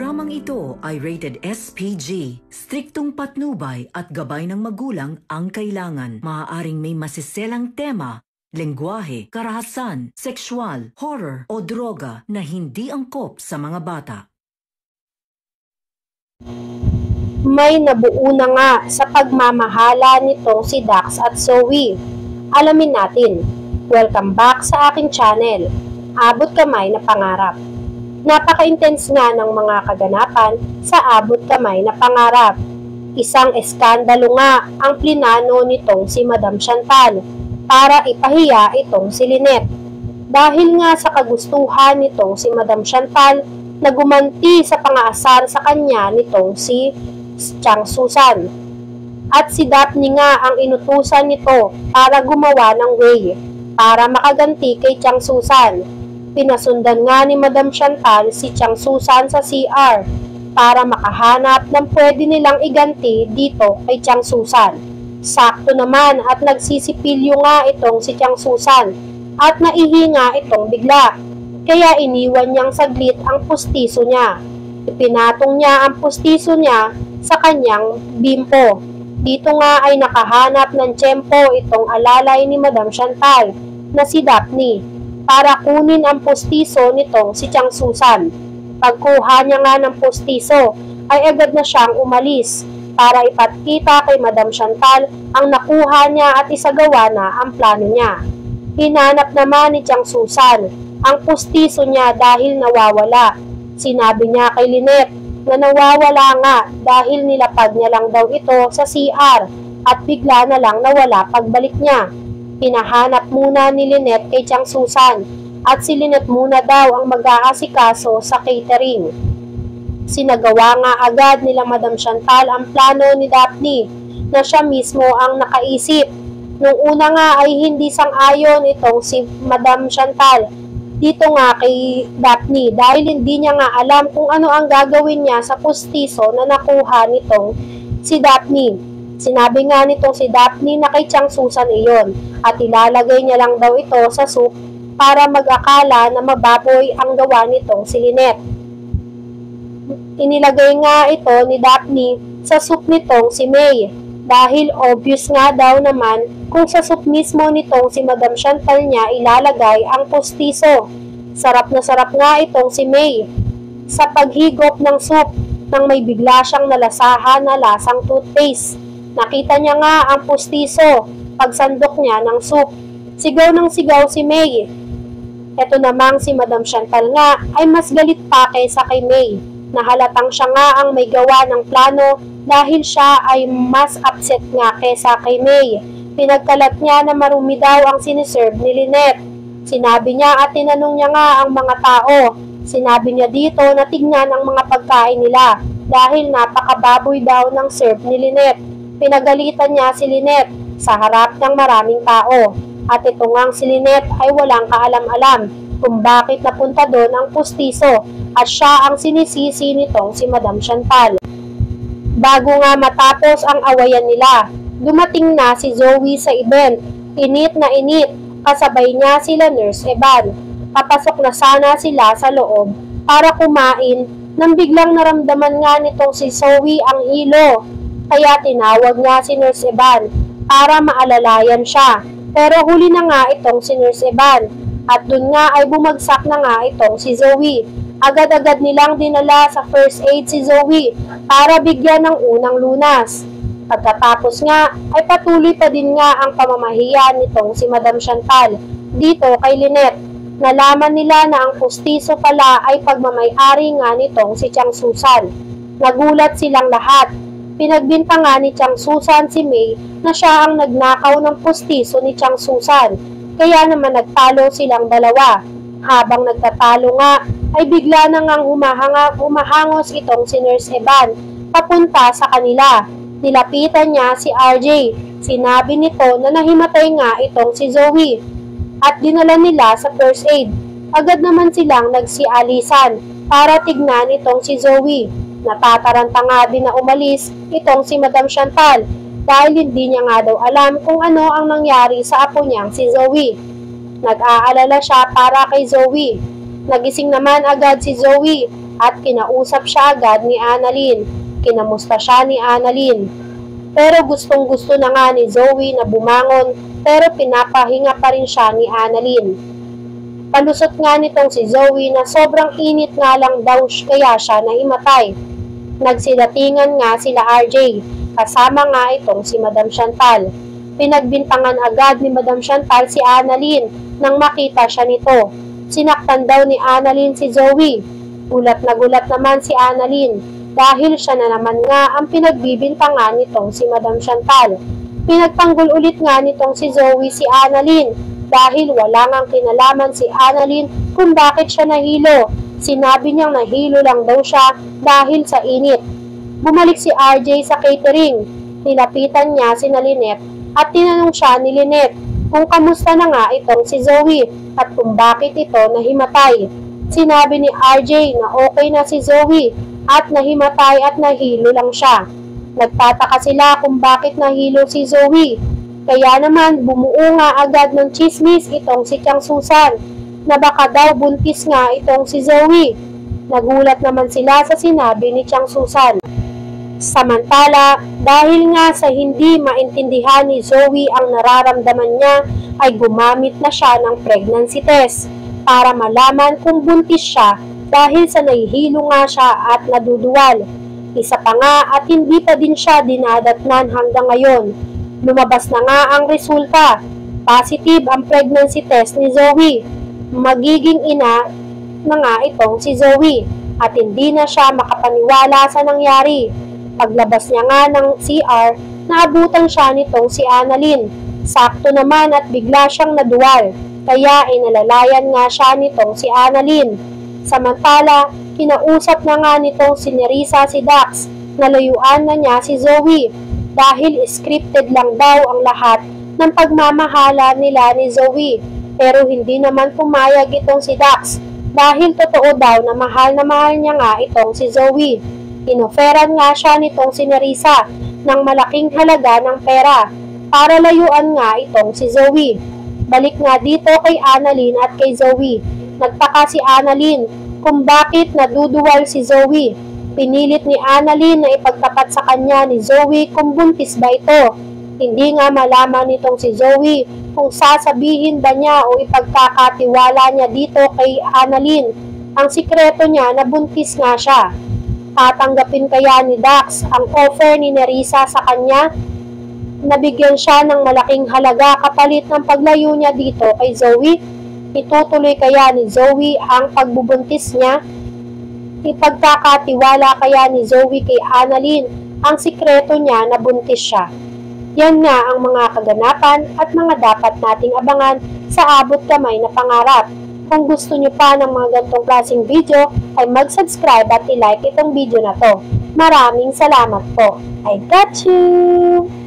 Programang ito ay rated SPG. Striktong patnubay at gabay ng magulang ang kailangan. Maaaring may masiselang tema, lengguwahe, karahasan, sexual, horror o droga na hindi angkop sa mga bata. May nabuo na nga sa pagmamahala nitong si Dax at Zoe. Alamin natin. Welcome back sa aking channel. Abot Kamay na Pangarap. Napaka-intense nga ng mga kaganapan sa Abot Kamay na Pangarap. Isang eskandalo nga ang plinano nitong si Madam Chantal para ipahiya itong si Lynette. Dahil nga sa kagustuhan nitong si Madam Chantal na gumanti sa pangaasar sa kanya nitong si Chang Susan. At si Daphne nga ang inutusan nito para gumawa ng way para makaganti kay Chang Susan. Pinasundan nga ni Madam Chantal si Chang Susan sa CR para makahanap ng pwede nilang iganti dito kay Chang Susan. Sakto naman at nagsisipilyo nga itong si Chang Susan at naihinga itong bigla. Kaya iniwan niyang saglit ang pustiso niya. Ipinatong niya ang pustiso niya sa kanyang bimpo. Dito nga ay nakahanap ng tiyempo itong alalay ni Madam Chantal na si Daphne para kunin ang pustiso nitong si Chang Susan. Pagkuha niya nga ng pustiso ay agad na siyang umalis para ipakita kay Madam Chantal ang nakuha niya at isagawa na ang plano niya. Hinanap naman ni Chang Susan ang pustiso niya dahil nawawala. Sinabi niya kay Lynette na nawawala nga dahil nilapag niya lang daw ito sa CR at bigla na lang nawala pagbalik niya. Hinahanap muna ni Lynette kay Chang Susan at si Lynette muna daw ang mag-aasikaso sa catering. Sinagawa nga agad nila Madam Chantal ang plano ni Daphne na siya mismo ang nakaisip. Nung una nga ay hindi sang-ayon itong si Madam Chantal dito nga kay Daphne dahil hindi niya nga alam kung ano ang gagawin niya sa pustiso na nakuha nitong si Daphne. Sinabi nga nitong si Daphne na kay Chang Susan iyon at ilalagay niya lang daw ito sa soup para mag-akala na mababoy ang gawa nitong si Lynette. Inilagay nga ito ni Daphne sa soup nitong si May dahil obvious nga daw naman kung sa soup mismo nitong si Madam Chantal niya ilalagay ang pustiso. Sarap na sarap nga itong si May sa paghigop ng soup nang may bigla siyang nalasahan na lasang toothpaste. Nakita niya nga ang pustiso pagsandok niya ng soup. Sigaw ng sigaw si May. Ito namang si Madam Chantal nga ay mas galit pa kaysa kay May. Nahalatang siya nga ang may gawa ng plano dahil siya ay mas upset nga kaysa kay May. Pinagkalat niya na marumi daw ang siniserve ni Lynette. Sinabi niya at tinanong niya nga ang mga tao. Sinabi niya dito na tignan ang mga pagkain nila dahil napakababoy daw ng serve ni Lynette. Pinagalitan niya si Lynette sa harap ng maraming tao. At ito ngang si Lynette ay walang kaalam-alam kung bakit napunta doon ang pustiso at siya ang sinisisi nitong si Madam Chantal. Bago nga matapos ang awayan nila, dumating na si Zoe sa event. Init na init, kasabay niya sila Nurse Evan. Papasok na sana sila sa loob para kumain nang biglang naramdaman nga nitong si Zoe ang hilo. Kaya tinawag nga si Nurse Evan para maalalayan siya. Pero huli na nga itong si Nurse Evan at dun nga ay bumagsak na nga itong si Zoe. Agad-agad nilang dinala sa first aid si Zoe para bigyan ng unang lunas. Pagkatapos nga ay patuloy pa din nga ang pamamahiyan nitong si Madam Chantal dito kay Lynette. Nalaman nila na ang pustiso pala ay pagmamay-ari nga nitong si Chang Susan. Nagulat silang lahat. Pinagbinta nga ni Chang Susan si May na siya ang nagnakaw ng pustiso ni Chang Susan. Kaya naman nagtalo silang dalawa. Habang nagtatalo nga ay bigla na ngang humahangos itong si Nurse Evan papunta sa kanila. Nilapitan niya si RJ. Sinabi nito na nahimatay nga itong si Zoe at dinala nila sa first aid. Agad naman silang nagsialisan para tignan itong si Zoe. Natataranta nga din na umalis itong si Madam Chantal dahil hindi niya nga daw alam kung ano ang nangyari sa apo niyang si Zoe. Nag-aalala siya para kay Zoe. Nagising naman agad si Zoe at kinausap siya agad ni Annalyn. Kinamusta siya ni Annalyn. Pero gustong-gusto na nga ni Zoe na bumangon pero pinapahinga pa rin siya ni Annalyn. Palusot nga nitong si Zoe na sobrang init nga lang daw kaya siya nahimatay. Nagsidatingan nga sila RJ, kasama nga itong si Madam Chantal. Pinagbintangan agad ni Madam Chantal si Annalyn nang makita siya nito. Sinaktan daw ni Annalyn si Zoe. Gulat na gulat naman si Annalyn dahil siya na naman nga ang pinagbibintangan nitong si Madam Chantal. Pinagtanggol ulit nga nitong si Zoe si Annalyn dahil wala ngang kinalaman si Annalyn kung bakit siya nahilo. Sinabi niyang nahilo lang daw siya dahil sa init. Bumalik si RJ sa catering. Nilapitan niya si Lynette at tinanong siya ni Lynette kung kamusta na nga itong si Zoe at kung bakit ito nahimatay. Sinabi ni RJ na okay na si Zoe at nahimatay at nahilo lang siya. Nagtataka sila kung bakit nahilo si Zoe. Kaya naman bumuo nga agad ng chismis itong si Tiang Susan na baka daw buntis nga itong si Zoe. Nagulat naman sila sa sinabi ni Tiang Susan. Samantala, dahil nga sa hindi maintindihan ni Zoe ang nararamdaman niya, ay gumamit na siya ng pregnancy test para malaman kung buntis siya dahil sa nahihilo nga siya at naduduwal. Isa pa nga at hindi pa din siya dinadatnan hanggang ngayon. Lumabas na nga ang resulta. Positive ang pregnancy test ni Zoe. Magiging ina na nga itong si Zoe at hindi na siya makapaniwala sa nangyari. Paglabas niya nga ng CR, naabutan siya nitong si Annalyn. Sakto naman at bigla siyang naduwal, kaya inalalayan nga siya nitong si Annalyn. Samantala, kinausap na nga nitong si Nerissa si Dax na layuan na niya si Zoe dahil scripted lang daw ang lahat ng pagmamahala nila ni Zoe. Pero hindi naman pumayag itong si Dax dahil totoo daw na mahal niya nga itong si Zoe. Inoferan nga siya nitong si Nerissa ng malaking halaga ng pera para layuan nga itong si Zoe. Balik nga dito kay Annalyn at kay Zoe. Nagtaka si Annalyn kung bakit naduduwal si Zoe. Pinilit ni Annalyn na ipagtapat sa kanya ni Zoe kung buntis ba ito. Hindi nga malaman nitong si Zoe kung sasabihin ba niya o ipagkakatiwala niya dito kay Annalyn ang sikreto niya na buntis nga siya. Tatanggapin kaya ni Dax ang offer ni Nerissa sa kanya? Nabigyan siya ng malaking halaga kapalit ng paglayo niya dito kay Zoe? Itutuloy kaya ni Zoe ang pagbubuntis niya? Ipagkakatiwala kaya ni Zoe kay Annalyn ang sikreto niya na buntis siya? Yan nga ang mga kaganapan at mga dapat nating abangan sa abot kamay na pangarap. Kung gusto niyo pa ng mga ganitong klaseng video, ay mag-subscribe at i-like itong video na to. Maraming salamat po. I got you!